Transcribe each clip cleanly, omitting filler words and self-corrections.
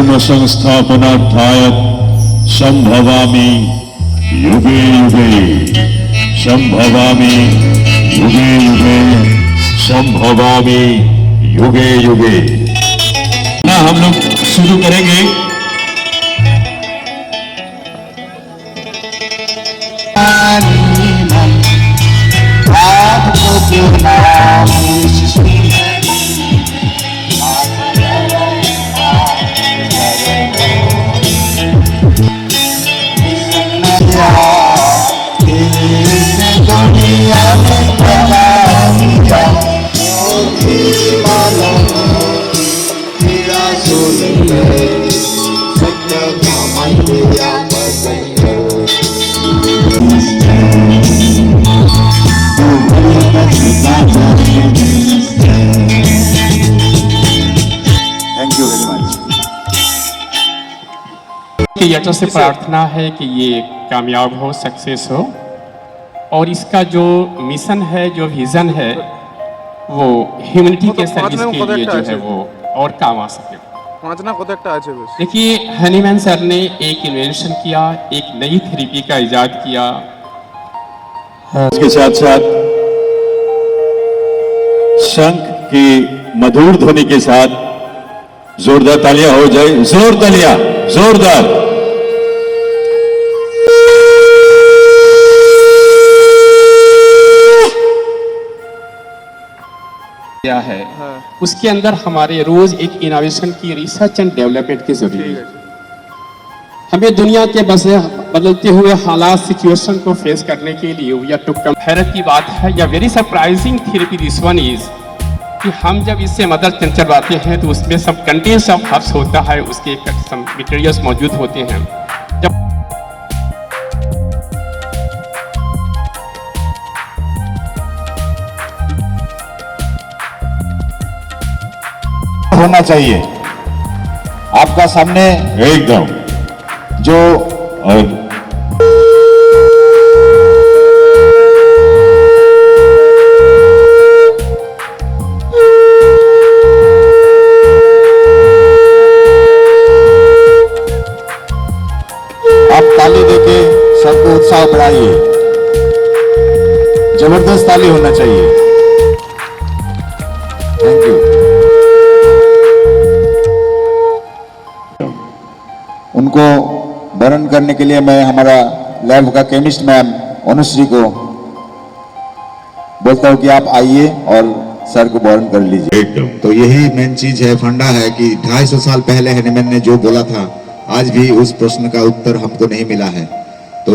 धर्म संस्थापनार्थाय संभवामि युगे युगे, संभवामि युगे युगे, संभवामि युगे युगे। ना हम लोग शुरू करेंगे। यज्ञ से प्रार्थना है कि ये कामयाब हो, सक्सेस हो, और इसका जो मिशन है, जो विजन है, वो ह्यूमैनिटी के सर्विस के लिए जो है वो और काम आ सके। देखिए, हनीमैन सर ने एक इन्वेंशन किया, एक नई थेरेपी का इजाद किया। इसके साथ साथ शंख की मधुर ध्वनि के साथ जोरदार तालियां हो जाए। जोर तालियां, जोरदार। क्या है उसके अंदर हमारे रोज एक इनोवेशन की, रिसर्च एंड डेवलपमेंट की जरूरत है। हमें दुनिया के बदलते हुए हालात, सिचुएशन को फेस करने के लिए या टू कम। हैरत की बात है या very surprising therapy this one is कि हम जब इससे मदर चलवाते हैं तो उसमें सब कंटेंट्स ऑफ हर्ब्स होता है, उसके सब मटेरियल्स मौजूद होते हैं। जब होना चाहिए आपका सामने एकदम जो आप ताली देके सबको उत्साह बढ़ाइए। जबरदस्त ताली होना चाहिए। Thank you. उनको वर्ण करने के लिए मैं हमारा लैब का केमिस्ट मैम अनुश्री को बोलता हूं कि आप आइए और सर को वर्ण कर लीजिए। तो यही मेन चीज है, फंडा है कि 250 साल पहले हनीमैन ने जो बोला था, आज भी उस प्रश्न का उत्तर हमको नहीं मिला है। तो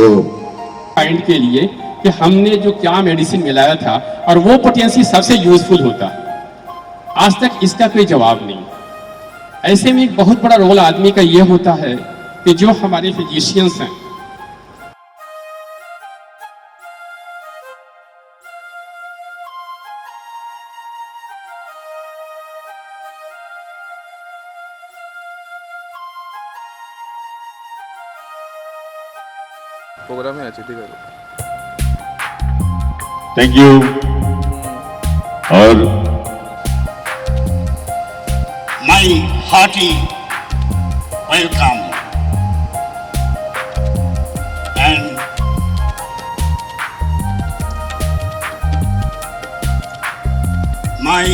फाइंड के लिए कि हमने जो क्या मेडिसिन मिलाया था और वो पोटेंशियल सबसे यूजफुल होता, आज तक इसका कोई जवाब नहीं। ऐसे में एक बहुत बड़ा रोल आदमी का ये होता है कि जो हमारे फिजिशियंस हैं, प्रोग्राम है। ठीक है, थैंक यू। और my hearty welcome and my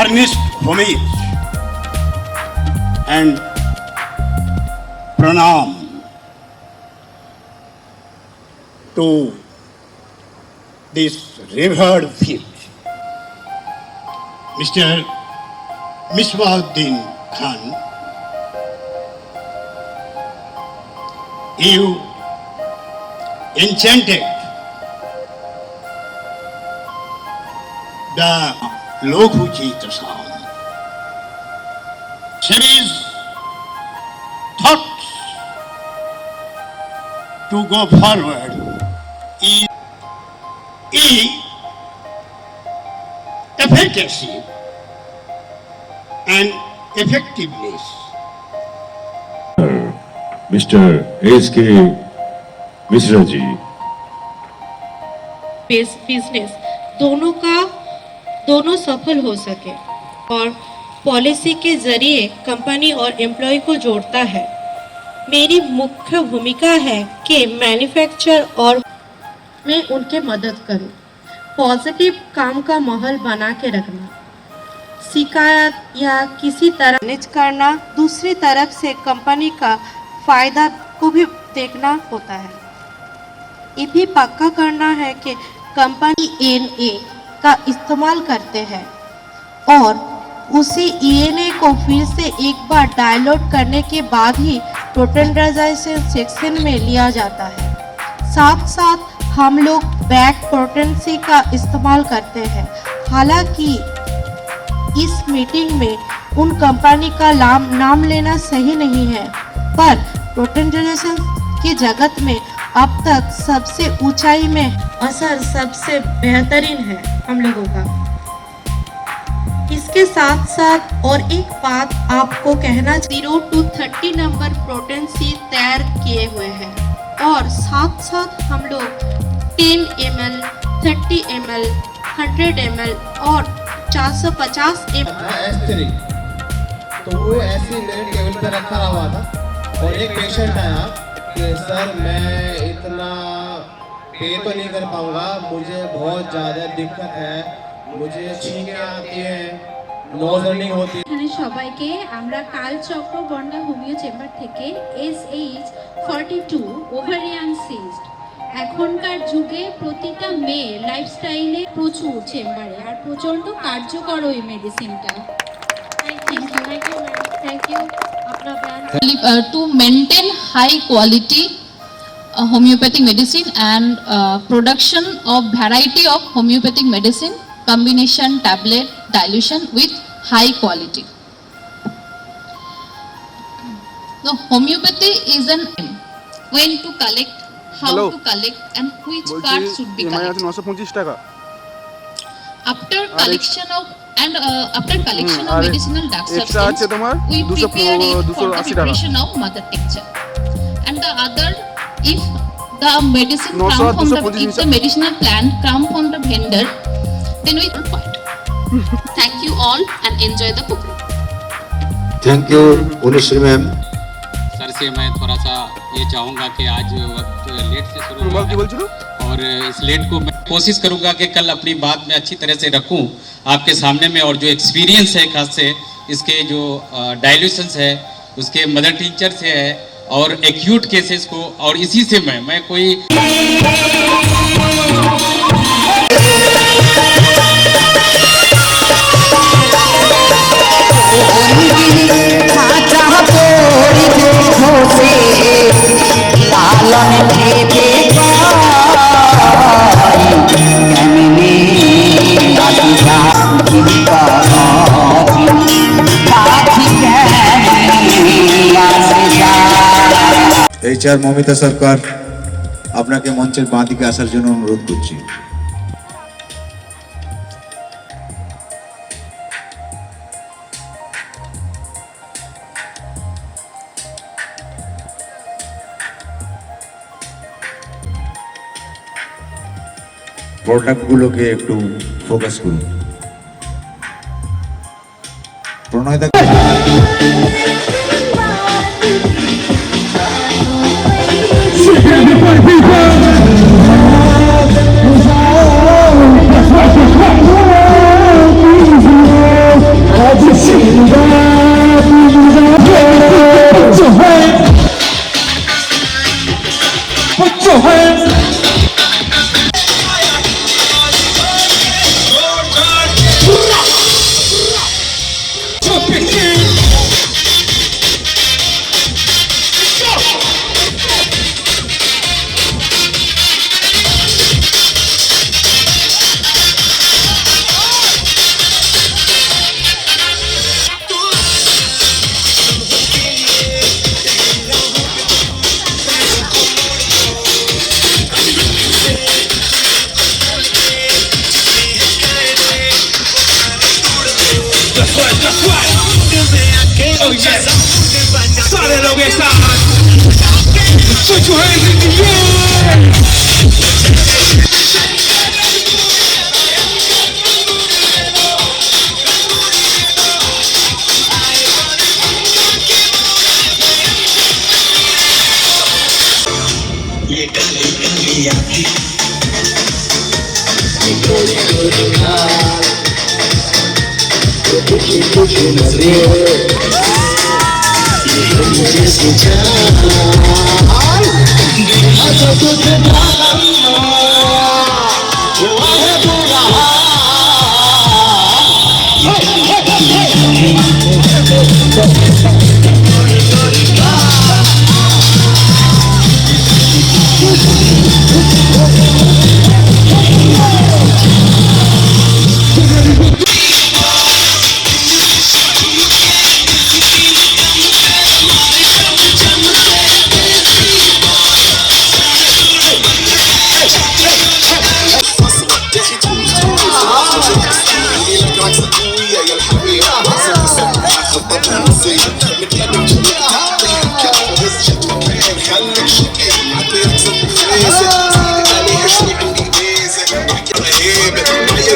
earnest homage and pranam to this revered field, Mr. Misbah-ud-Din Khan. You enchanted the Lokhu Chaitra sound. Series thoughts to go forward is efficacy and effectiveness. Mister S K. Mishra ji, business दोनों सफल हो सके और policy के जरिए company और employ को जोड़ता है। मेरी मुख्य भूमिका है कि मैन्युफैक्चर और मैं उनके मदद करूं। पॉजिटिव काम का माहौल बना के रखना, शिकायत या किसी तरह मैनेज करना, दूसरी तरफ से कंपनी का फायदा को भी देखना होता है। ये भी पक्का करना है कि कंपनी ENA का इस्तेमाल करते हैं और उसी ENA को फिर से एक बार डाउनलोड करने के बाद ही प्रोटेंडाइजेशन सेक्शन में लिया जाता है। साथ साथ हम लोग बैक पोटेंसी का इस्तेमाल करते हैं। हालांकि इस मीटिंग में उन कंपनी का नाम लेना सही नहीं है, पर प्रोटेंडाइजेशन के जगत में अब तक सबसे ऊंचाई में असर सबसे बेहतरीन है हम लोगों का। इसके साथ साथ और एक बात आपको कहना, 0 to 30 नंबर प्रोटेंसी तैयार किए हुए हैं और साथ साथ हम लोग 10 ml, 30 ml, 100 ml और 450 ml S3 तो वो ऐसे मेरे टेबल पे रखा हुआ था और एक पेशेंट आया कि सर मैं इतना पे तो नहीं कर पाऊंगा, मुझे बहुत ज़्यादा दिक्कत है, मुझे छींकें आती हैं, नोज रनिंग होती है। এখানে সবাইকে আমরা কালচক্র বন্যা হোমিও চেম্বার থেকে SH42 ওভারিয়ান সিস্ট এখনকার যুগে প্রতিটা মেয়ে লাইফস্টাইলে প্রচুর চেম্বারে আর প্রচন্ড কার্যকর ওই মেডিসিনটা। থ্যাংক ইউ আপনার brand to maintain high quality homeopathic medicine and production of variety of homeopathic medicine combination tablet dilution with high quality. The homeopathy is an when to collect, how Hello. to collect and which cards should be collected. 925 টাকা After collection of after collection of R medicinal drug extra আছে substance, তোমার we 200 prepare it for the 280 টাকা preparation of mother tincture. And the other, if the medicine 900 come from the, 225 if the medicinal plant come from the vendor, then we will point. Thank you all and enjoy the program. Thank you Anushree ma'am. Sir से मैं थोड़ा सा ये चाहूँगा कि आज वक्त late से शुरू हुआ কি है বলছিল और इस लेट को मैं कोशिश करूँगा कि कल अपनी बात में अच्छी तरह से रखूँ आपके सामने में, और जो एक्सपीरियंस है खास से इसके जो डायल्यूशंस है उसके मदर टीचर से है और एक्यूट केसेस को, और इसी से मैं कोई HR মমিতা সরকার আপনাকে মঞ্চের বাঁ দিকে আসার জন্য অনুরোধ করছি। প্রোডাক্টগুলোকে একটু ফোকাস করুন। প্রণয় দা ये काली काली आँखें, ये गोरी गोरी गाल, ये दुखी दुखी नजरें, ये हम जैसी जान, देखा तो तुझे नाम, वो है बुरा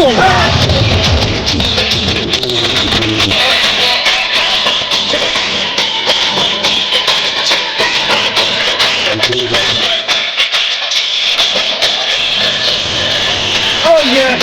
Oh yeah.